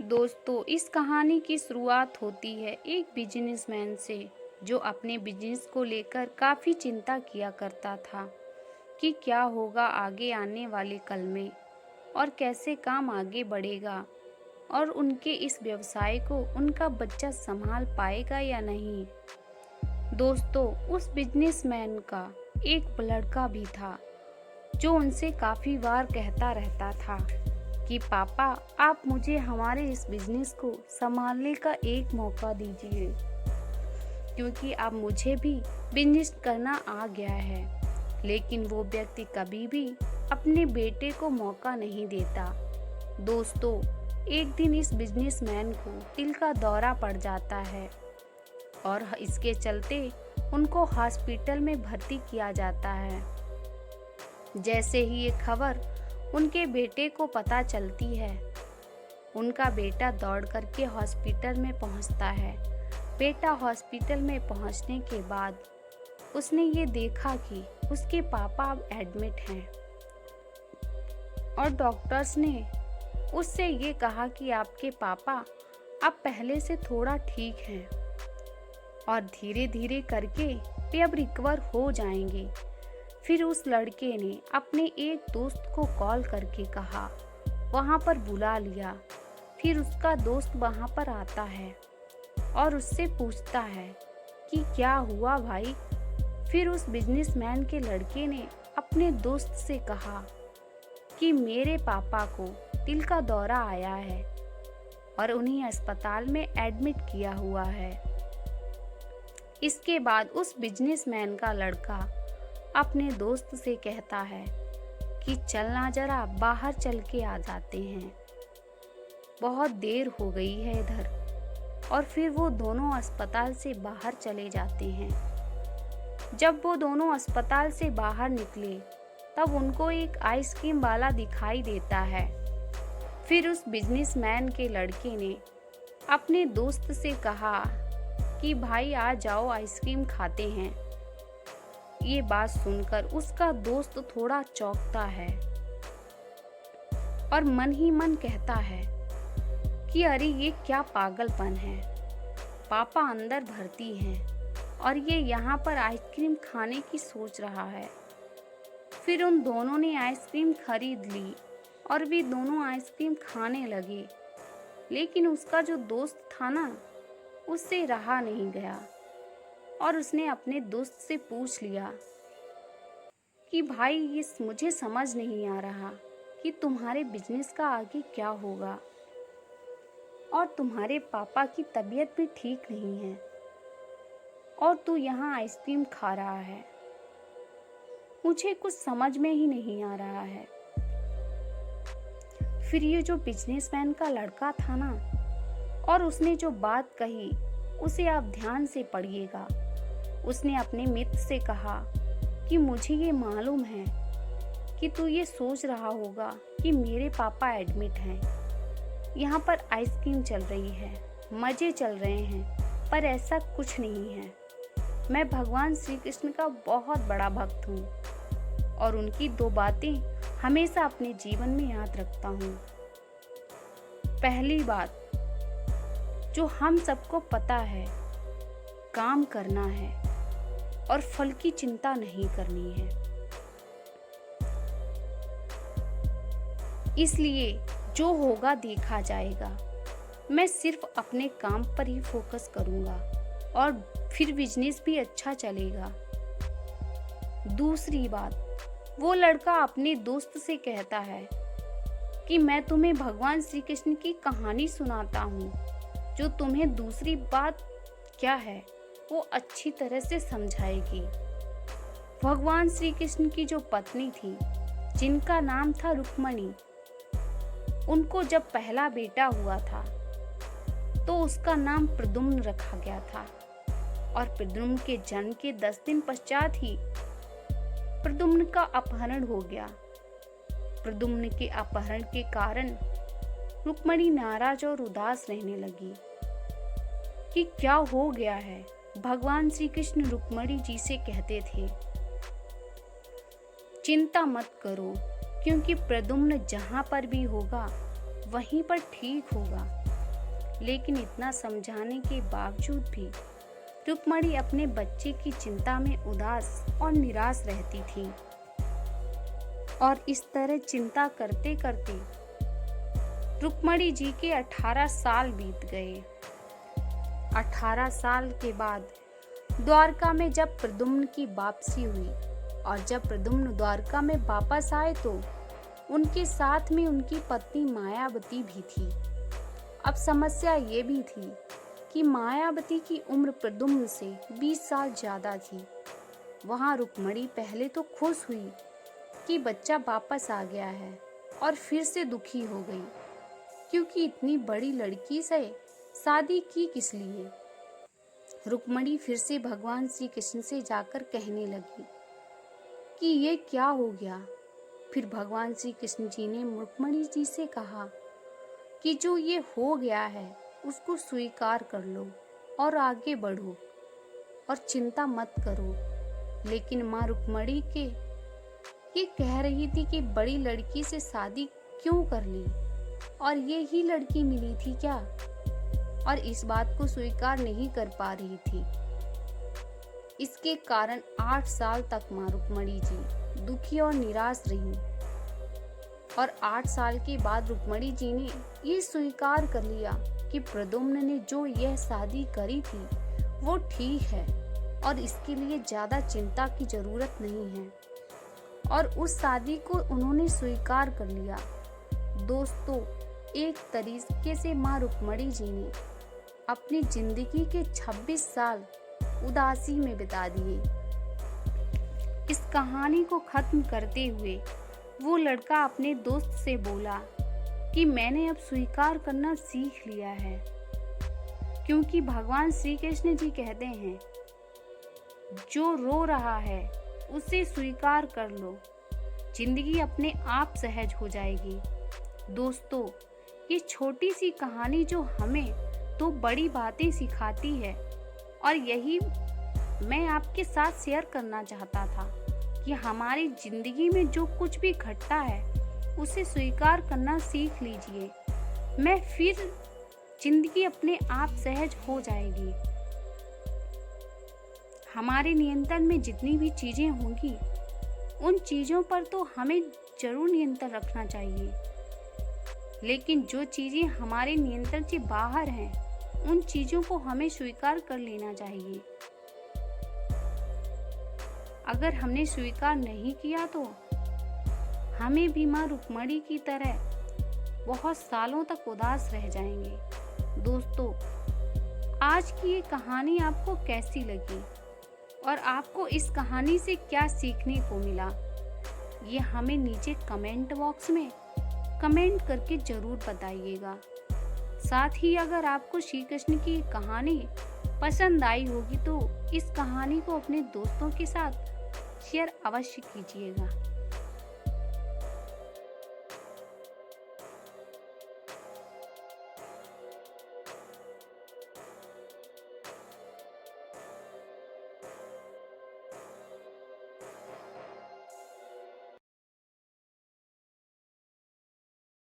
दोस्तों, इस कहानी की शुरुआत होती है एक बिजनेसमैन से जो अपने बिजनेस को लेकर काफ़ी चिंता किया करता था कि क्या होगा आगे आने वाले कल में और कैसे काम आगे बढ़ेगा और उनके इस व्यवसाय को उनका बच्चा संभाल पाएगा या नहीं। दोस्तों, उस बिजनेसमैन का एक लड़का भी था जो उनसे काफ़ी बार कहता रहता था कि पापा, आप मुझे हमारे इस बिजनेस को संभालने का एक मौका दीजिए, क्योंकि अब मुझे भी बिजनेस करना आ गया है। लेकिन वो व्यक्ति कभी भी अपने बेटे को मौका नहीं देता। दोस्तों, एक दिन इस बिजनेसमैन को दिल का दौरा पड़ जाता है और इसके चलते उनको हॉस्पिटल में भर्ती किया जाता है। जैसे ही ये खबर उनके बेटे को पता चलती है, उनका बेटा दौड़ करके हॉस्पिटल में पहुंचता है। बेटा हॉस्पिटल में पहुंचने के बाद उसने ये देखा कि उसके पापा अब एडमिट हैं और डॉक्टर्स ने उससे ये कहा कि आपके पापा अब पहले से थोड़ा ठीक हैं और धीरे धीरे करके वे अब रिकवर हो जाएंगे। फिर उस लड़के ने अपने एक दोस्त को कॉल करके कहा, वहाँ पर बुला लिया। फिर उसका दोस्त वहाँ पर आता है और उससे पूछता है कि क्या हुआ भाई। फिर उस बिजनेसमैन के लड़के ने अपने दोस्त से कहा कि मेरे पापा को दिल का दौरा आया है और उन्हें अस्पताल में एडमिट किया हुआ है। इसके बाद उस बिजनेसमैन का लड़का अपने दोस्त से कहता है कि चलना जरा बाहर चल के आ जाते हैं, बहुत देर हो गई है इधर। और फिर वो दोनों अस्पताल से बाहर चले जाते हैं। जब वो दोनों अस्पताल से बाहर निकले तब उनको एक आइसक्रीम वाला दिखाई देता है। फिर उस बिजनेसमैन के लड़के ने अपने दोस्त से कहा कि भाई आ जाओ, आइसक्रीम खाते हैं। ये बात सुनकर उसका दोस्त थोड़ा चौंकता है और मन ही मन कहता है कि अरे ये क्या पागलपन है, पापा अंदर भर्ती हैं और ये यहाँ पर आइसक्रीम खाने की सोच रहा है। फिर उन दोनों ने आइसक्रीम खरीद ली और वे दोनों आइसक्रीम खाने लगे। लेकिन उसका जो दोस्त था ना, उससे रहा नहीं गया और उसने अपने दोस्त से पूछ लिया कि भाई, ये मुझे समझ नहीं आ रहा कि तुम्हारे बिजनेस का आगे क्या होगा और तुम्हारे पापा की तबीयत भी ठीक नहीं है और तू यहाँ आइसक्रीम खा रहा है, मुझे कुछ समझ में ही नहीं आ रहा है। फिर ये जो बिजनेसमैन का लड़का था ना, और उसने जो बात कही उसे आप ध्यान से पढ़िएगा। उसने अपने मित्र से कहा कि मुझे ये मालूम है कि तू ये सोच रहा होगा कि मेरे पापा एडमिट हैं, यहाँ पर आइसक्रीम चल रही है, मज़े चल रहे हैं, पर ऐसा कुछ नहीं है। मैं भगवान श्री कृष्ण का बहुत बड़ा भक्त हूँ और उनकी दो बातें हमेशा अपने जीवन में याद रखता हूँ। पहली बात, जो हम सबको पता है, काम करना है और फल की चिंता नहीं करनी है। इसलिए जो होगा देखा जाएगा। मैं सिर्फ अपने काम पर ही फोकस करूंगा और फिर बिजनेस भी अच्छा चलेगा। दूसरी बात, वो लड़का अपने दोस्त से कहता है कि मैं तुम्हें भगवान श्री कृष्ण की कहानी सुनाता हूँ, जो तुम्हें दूसरी बात क्या है वो अच्छी तरह से समझाएगी। भगवान श्री कृष्ण की जो पत्नी थी, जिनका नाम था रुक्मणी, उनको जब पहला बेटा हुआ था तो उसका नाम प्रद्युम्न रखा गया था और प्रद्युम्न के जन्म के 10 दिन पश्चात ही प्रद्युम्न का अपहरण हो गया। प्रद्युम्न के अपहरण के कारण रुक्मणी नाराज और उदास रहने लगी कि क्या हो गया है। भगवान श्री कृष्ण रुक्मणी जी से कहते थे, चिंता मत करो, क्योंकि प्रद्युम्न जहाँ पर भी होगा वहीं पर ठीक होगा। लेकिन इतना समझाने के बावजूद भी रुक्मणी अपने बच्चे की चिंता में उदास और निराश रहती थी। और इस तरह चिंता करते करते रुक्मणी जी के 18 साल बीत गए। 18 साल के बाद द्वारका में जब प्रद्युम्न की वापसी हुई और जब प्रद्युम्न द्वारका में वापस आए तो उनके साथ में उनकी पत्नी मायावती भी थी। अब समस्या ये भी थी कि मायावती की उम्र प्रद्युम्न से 20 साल ज्यादा थी। वहां रुक्मणी पहले तो खुश हुई कि बच्चा वापस आ गया है और फिर से दुखी हो गई, क्योंकि इतनी बड़ी लड़की से शादी की किस लिए। रुक्मणी फिर से भगवान श्री कृष्ण से जाकर कहने लगी कि ये क्या हो गया। फिर भगवान श्री कृष्ण जी ने रुक्मणी जी से कहा कि जो ये हो गया है उसको स्वीकार कर लो और आगे बढ़ो और चिंता मत करो। लेकिन माँ रुक्मणी के ये कह रही थी कि बड़ी लड़की से शादी क्यों कर ली, और ये ही लड़की मिली थी क्या, और इस बात को स्वीकार नहीं कर पा रही थी। इसके कारण 8 साल तक माँ रुक्मणी जी दुखी और निराश रही। और 8 साल के बाद रुक्मणी जी ने ये स्वीकार कर लिया कि प्रद्युम्न ने जो यह शादी करी थी वो ठीक है और इसके लिए ज्यादा चिंता की जरूरत नहीं है, और उस शादी को उन्होंने स्वीकार कर लिया। दोस्तों, एक तरीके से माँ रुक्मणी जी ने अपनी जिंदगी के 26 साल उदासी में बिता दिए। इस कहानी को खत्म करते हुए वो लड़का अपने दोस्त से बोला कि मैंने अब स्वीकार करना सीख लिया है, क्योंकि भगवान श्री कृष्ण जी कहते हैं जो रो रहा है उसे स्वीकार कर लो, जिंदगी अपने आप सहज हो जाएगी। दोस्तों, ये छोटी सी कहानी जो हमें तो बड़ी बातें सिखाती है, और यही मैं आपके साथ शेयर करना चाहता था कि हमारी जिंदगी में जो कुछ भी घटता है उसे स्वीकार करना सीख लीजिए। मैं फिर जिंदगी अपने आप सहज हो जाएगी। हमारे नियंत्रण में जितनी भी चीजें होंगी उन चीजों पर तो हमें जरूर नियंत्रण रखना चाहिए, लेकिन जो चीजें हमारे नियंत्रण से बाहर हैं उन चीजों को हमें स्वीकार कर लेना चाहिए। अगर हमने स्वीकार नहीं किया तो हमें भी माँ रुक्मणी की तरह बहुत सालों तक उदास रह जाएंगे। दोस्तों, आज की ये कहानी आपको कैसी लगी और आपको इस कहानी से क्या सीखने को मिला, ये हमें नीचे कमेंट बॉक्स में कमेंट करके जरूर बताइएगा। साथ ही अगर आपको श्री कृष्ण की कहानी पसंद आई होगी तो इस कहानी को अपने दोस्तों के साथ शेयर अवश्य कीजिएगा।